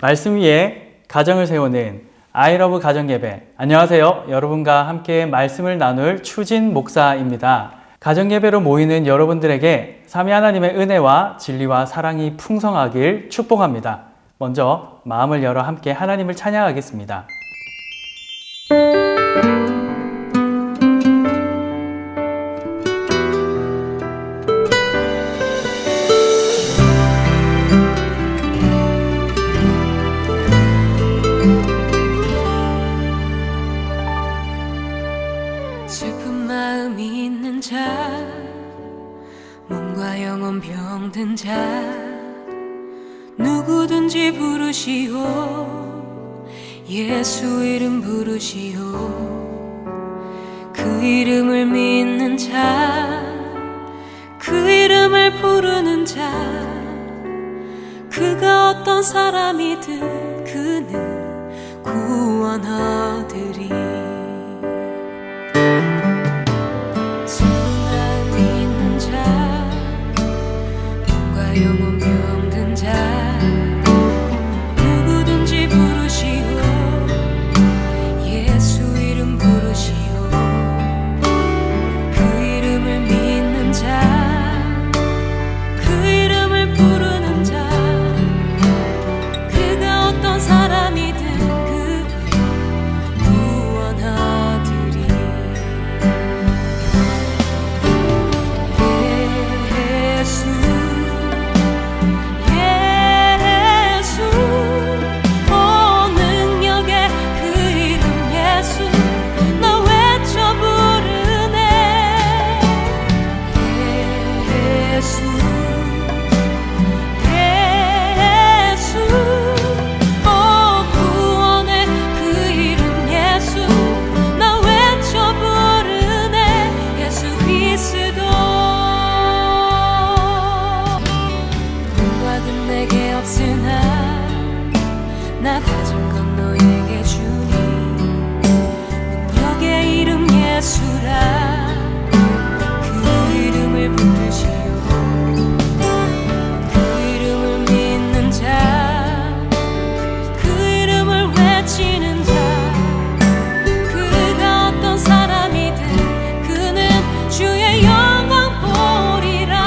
말씀 위에 가정을 세우는 아이러브 가정예배. 안녕하세요. 여러분과 함께 말씀을 나눌 추진 목사입니다. 가정예배로 모이는 여러분들에게 삼위 하나님의 은혜와 진리와 사랑이 풍성하길 축복합니다. 먼저 마음을 열어 함께 하나님을 찬양하겠습니다. 슬픈 마음이 있는 자, 몸과 영혼 병든 자, 누구든지 부르시오. 예수 이름 부르시오. 그 이름을 믿는 자, 그 이름을 부르는 자, 그가 어떤 사람이든 그는 구원하리리. 영혼 병든 자, 누구든지 부르시오. 예수 이름 부르시오. 그 이름을 믿는 자, 그 이름을 부르는 자, 그가 어떤 사람이든 그 구원하리리. 예수 나 가진 건 너에게 주니 능력의 이름 예수라. 그 이름을 붙드시오. 그 이름을 믿는 자, 그 이름을 외치는 자, 그가 어떤 사람이든 그는 주의 영광 보리라.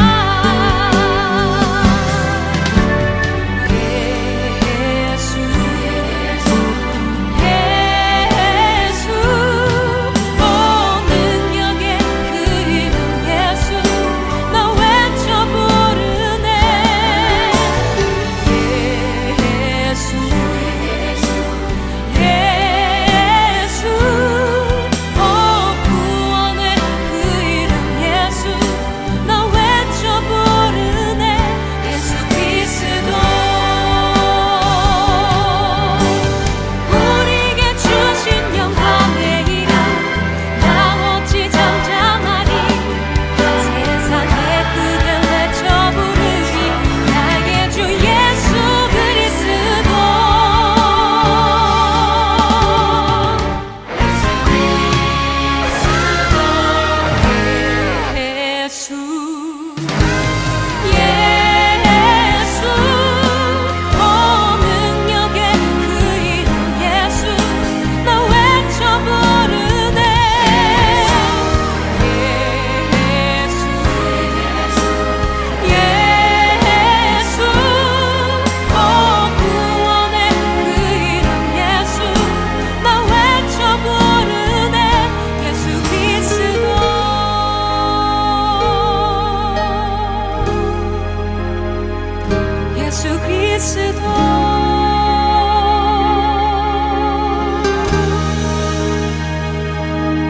예수 그리스도,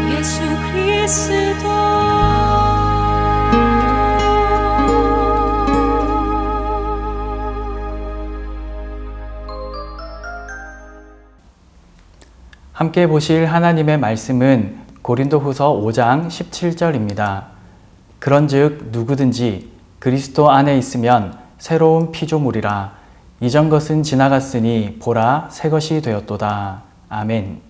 예수 그리스도. 함께 보실 하나님의 말씀은 고린도후서 5장 17절입니다. 그런즉 누구든지 그리스도 안에 있으면 새로운 피조물이라. 이전 것은 지나갔으니 보라 새 것이 되었도다. 아멘.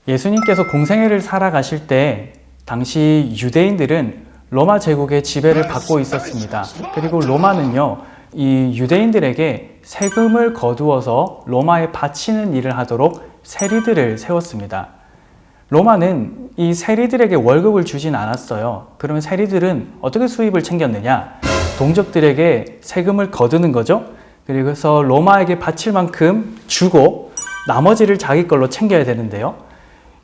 예수님께서 공생애를 살아가실 때 당시 유대인들은 로마 제국의 지배를 받고 있었습니다. 그리고 로마는요, 이 유대인들에게 세금을 거두어서 로마에 바치는 일을 하도록 세리들을 세웠습니다. 로마는 이 세리들에게 월급을 주진 않았어요. 그러면 세리들은 어떻게 수입을 챙겼느냐? 동족들에게 세금을 거두는 거죠. 그래서 로마에게 바칠 만큼 주고 나머지를 자기 걸로 챙겨야 되는데요.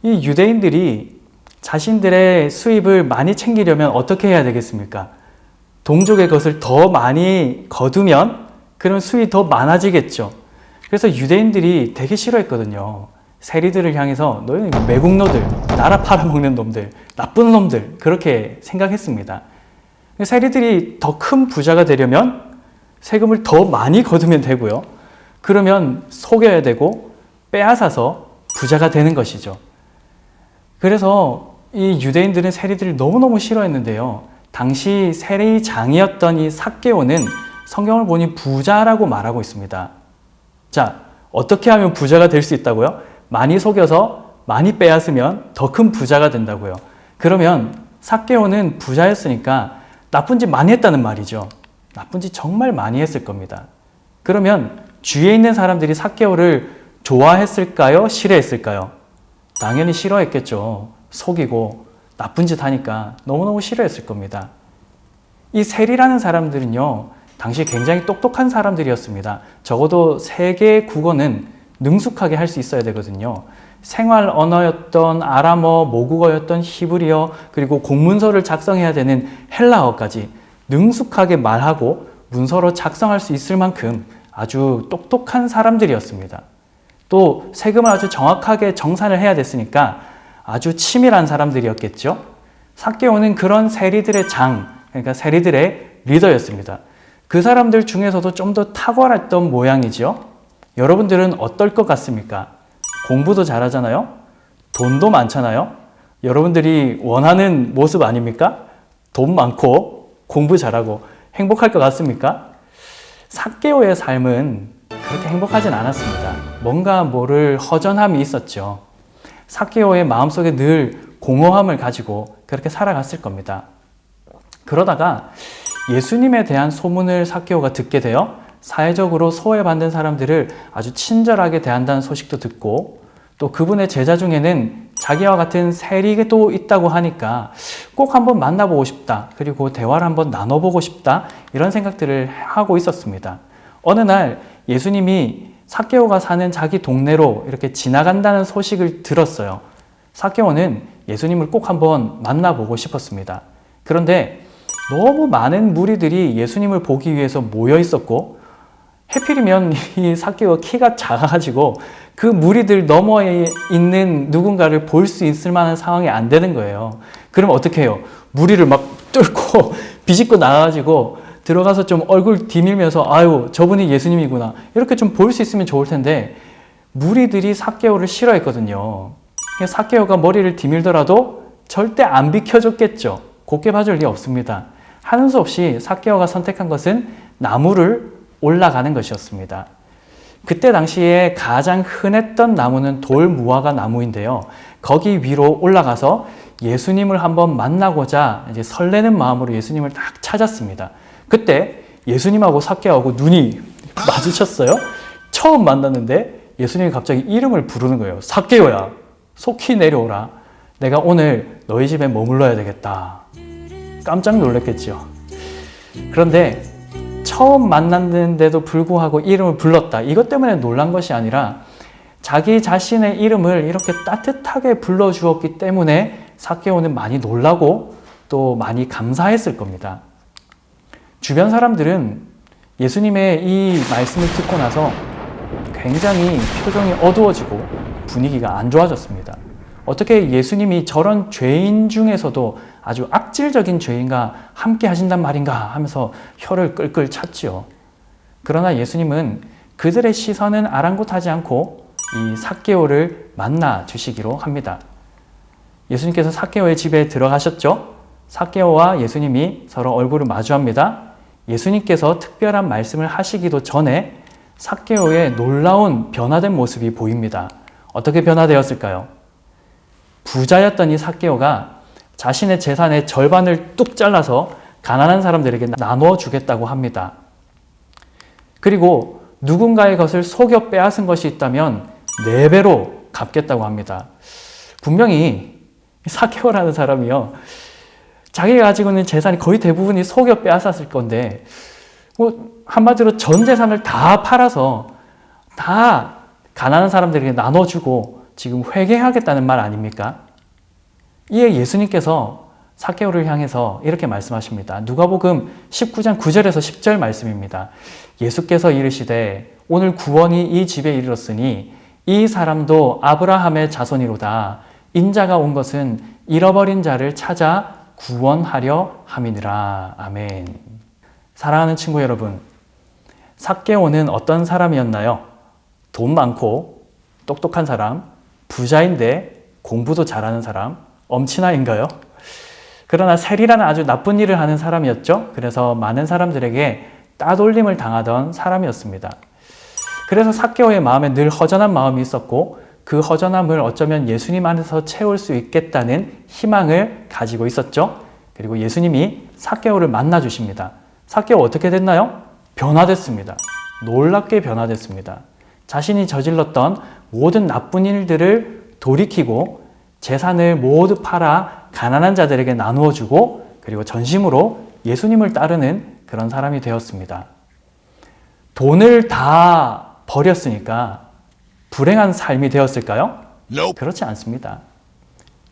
이 유대인들이 자신들의 수입을 많이 챙기려면 어떻게 해야 되겠습니까? 동족의 것을 더 많이 거두면 그런 수입이 더 많아지겠죠. 그래서 유대인들이 되게 싫어했거든요. 세리들을 향해서 너희는 매국노들, 나라 팔아먹는 놈들, 나쁜 놈들 그렇게 생각했습니다. 세리들이 더 큰 부자가 되려면 세금을 더 많이 거두면 되고요. 그러면 속여야 되고 빼앗아서 부자가 되는 것이죠. 그래서 이 유대인들은 세리들을 너무너무 싫어했는데요. 당시 세리장이었던 이 삭개오는 성경을 보니 부자라고 말하고 있습니다. 자, 어떻게 하면 부자가 될 수 있다고요? 많이 속여서 많이 빼앗으면 더 큰 부자가 된다고요. 그러면 삭개오는 부자였으니까 나쁜 짓 많이 했다는 말이죠. 나쁜 짓 정말 많이 했을 겁니다. 그러면 주위에 있는 사람들이 삭개오를 좋아했을까요? 싫어했을까요? 당연히 싫어했겠죠. 속이고 나쁜 짓 하니까 너무너무 싫어했을 겁니다. 이 세리라는 사람들은요, 당시 굉장히 똑똑한 사람들이었습니다. 적어도 3개의 국어는 능숙하게 할 수 있어야 되거든요. 생활 언어였던 아람어, 모국어였던 히브리어, 그리고 공문서를 작성해야 되는 헬라어까지 능숙하게 말하고 문서로 작성할 수 있을 만큼 아주 똑똑한 사람들이었습니다. 또 세금을 아주 정확하게 정산을 해야 됐으니까 아주 치밀한 사람들이었겠죠. 삭개오는 그런 세리들의 장, 그러니까 세리들의 리더였습니다. 그 사람들 중에서도 좀 더 탁월했던 모양이죠. 여러분들은 어떨 것 같습니까? 공부도 잘하잖아요. 돈도 많잖아요. 여러분들이 원하는 모습 아닙니까? 돈 많고 공부 잘하고 행복할 것 같습니까? 삭개오의 삶은 그렇게 행복하진 않았습니다. 뭔가 모를 허전함이 있었죠. 삭개오의 마음속에 늘 공허함을 가지고 그렇게 살아갔을 겁니다. 그러다가 예수님에 대한 소문을 삭개오가 듣게 되어 사회적으로 소외받는 사람들을 아주 친절하게 대한다는 소식도 듣고, 또 그분의 제자 중에는 자기와 같은 세리도 있다고 하니까 꼭 한번 만나보고 싶다, 그리고 대화를 한번 나눠보고 싶다, 이런 생각들을 하고 있었습니다. 어느 날 예수님이 삭개오가 사는 자기 동네로 이렇게 지나간다는 소식을 들었어요. 삭개오는 예수님을 꼭 한번 만나보고 싶었습니다. 그런데 너무 많은 무리들이 예수님을 보기 위해서 모여 있었고, 해필이면 이 삭개오가 키가 작아가지고 그 무리들 너머에 있는 누군가를 볼 수 있을 만한 상황이 안 되는 거예요. 그럼 어떻게 해요? 무리를 막 뚫고 비집고 나가가지고 들어가서 좀 얼굴 디밀면서 아유, 저분이 예수님이구나, 이렇게 좀 볼 수 있으면 좋을 텐데, 무리들이 삭개오를 싫어했거든요. 삭개오가 머리를 디밀더라도 절대 안 비켜줬겠죠. 곱게 봐줄 리 없습니다. 하는 수 없이 삭개오가 선택한 것은 나무를 올라가는 것이었습니다. 그때 당시에 가장 흔했던 나무는 돌무화과 나무인데요. 거기 위로 올라가서 예수님을 한번 만나고자 이제 설레는 마음으로 예수님을 딱 찾았습니다. 그때 예수님하고 삭개오하고 눈이 마주쳤어요. 처음 만났는데 예수님이 갑자기 이름을 부르는 거예요. 삭개오야, 속히 내려오라. 내가 오늘 너희 집에 머물러야 되겠다. 깜짝 놀랐겠죠. 그런데 처음 만났는데도 불구하고 이름을 불렀다, 이것 때문에 놀란 것이 아니라 자기 자신의 이름을 이렇게 따뜻하게 불러주었기 때문에 삭개오는 많이 놀라고 또 많이 감사했을 겁니다. 주변 사람들은 예수님의 이 말씀을 듣고 나서 굉장히 표정이 어두워지고 분위기가 안 좋아졌습니다. 어떻게 예수님이 저런 죄인 중에서도 아주 악질적인 죄인과 함께 하신단 말인가 하면서 혀를 끌끌 찼지요. 그러나 예수님은 그들의 시선은 아랑곳하지 않고 이 삭개오를 만나 주시기로 합니다. 예수님께서 삭개오의 집에 들어가셨죠. 삭개오와 예수님이 서로 얼굴을 마주합니다. 예수님께서 특별한 말씀을 하시기도 전에 삭개오의 놀라운 변화된 모습이 보입니다. 어떻게 변화되었을까요? 부자였던 이 삭개오가 자신의 재산의 절반을 뚝 잘라서 가난한 사람들에게 나누어 주겠다고 합니다. 그리고 누군가의 것을 속여 빼앗은 것이 있다면 4배로 갚겠다고 합니다. 분명히 삭개오라는 사람이요, 자기가 가지고 있는 재산이 거의 대부분이 속여 빼앗았을 건데, 한마디로 전 재산을 다 팔아서 다 가난한 사람들에게 나눠주고 지금 회개하겠다는 말 아닙니까? 이에 예수님께서 삭개오를 향해서 이렇게 말씀하십니다. 누가복음 19장 9절에서 10절 말씀입니다. 예수께서 이르시되 오늘 구원이 이 집에 이르렀으니 이 사람도 아브라함의 자손이로다. 인자가 온 것은 잃어버린 자를 찾아 구원하려 함이니라. 아멘. 사랑하는 친구 여러분, 삭개오는 어떤 사람이었나요? 돈 많고 똑똑한 사람, 부자인데 공부도 잘하는 사람, 엄친아인가요? 그러나 세리라는 아주 나쁜 일을 하는 사람이었죠. 그래서 많은 사람들에게 따돌림을 당하던 사람이었습니다. 그래서 삭개오의 마음에 늘 허전한 마음이 있었고, 그 허전함을 어쩌면 예수님 안에서 채울 수 있겠다는 희망을 가지고 있었죠. 그리고 예수님이 삭개오를 만나 주십니다. 삭개오 어떻게 됐나요? 변화됐습니다. 놀랍게 변화됐습니다. 자신이 저질렀던 모든 나쁜 일들을 돌이키고 재산을 모두 팔아 가난한 자들에게 나누어 주고, 그리고 전심으로 예수님을 따르는 그런 사람이 되었습니다. 돈을 다 버렸으니까 불행한 삶이 되었을까요? Nope. 그렇지 않습니다.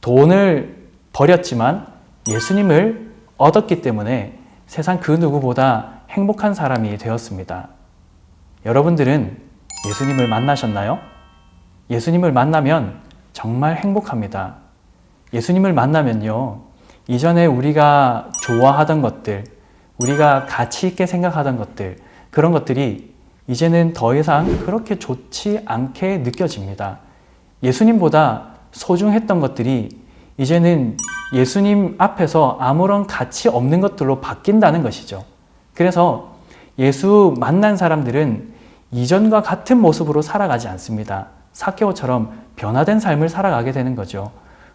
돈을 버렸지만 예수님을 얻었기 때문에 세상 그 누구보다 행복한 사람이 되었습니다. 여러분들은 예수님을 만나셨나요? 예수님을 만나면 정말 행복합니다. 예수님을 만나면요, 이전에 우리가 좋아하던 것들, 우리가 가치 있게 생각하던 것들, 그런 것들이 이제는 더 이상 그렇게 좋지 않게 느껴집니다. 예수님보다 소중했던 것들이 이제는 예수님 앞에서 아무런 가치 없는 것들로 바뀐다는 것이죠. 그래서 예수 만난 사람들은 이전과 같은 모습으로 살아가지 않습니다. 삭개오처럼 변화된 삶을 살아가게 되는 거죠.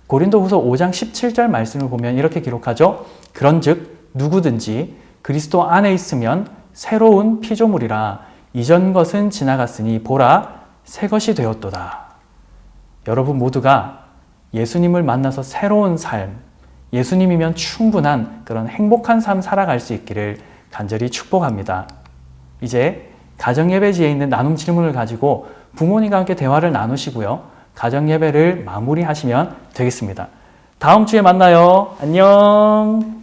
고린도후서 5장 17절 말씀을 보면 이렇게 기록하죠. 그런즉 누구든지 그리스도 안에 있으면 새로운 피조물이라. 이전 것은 지나갔으니 보라 새 것이 되었도다. 여러분 모두가 예수님을 만나서 새로운 삶, 예수님이면 충분한 그런 행복한 삶 살아갈 수 있기를 간절히 축복합니다. 이제 가정예배지에 있는 나눔 질문을 가지고 부모님과 함께 대화를 나누시고요, 가정예배를 마무리하시면 되겠습니다. 다음 주에 만나요. 안녕.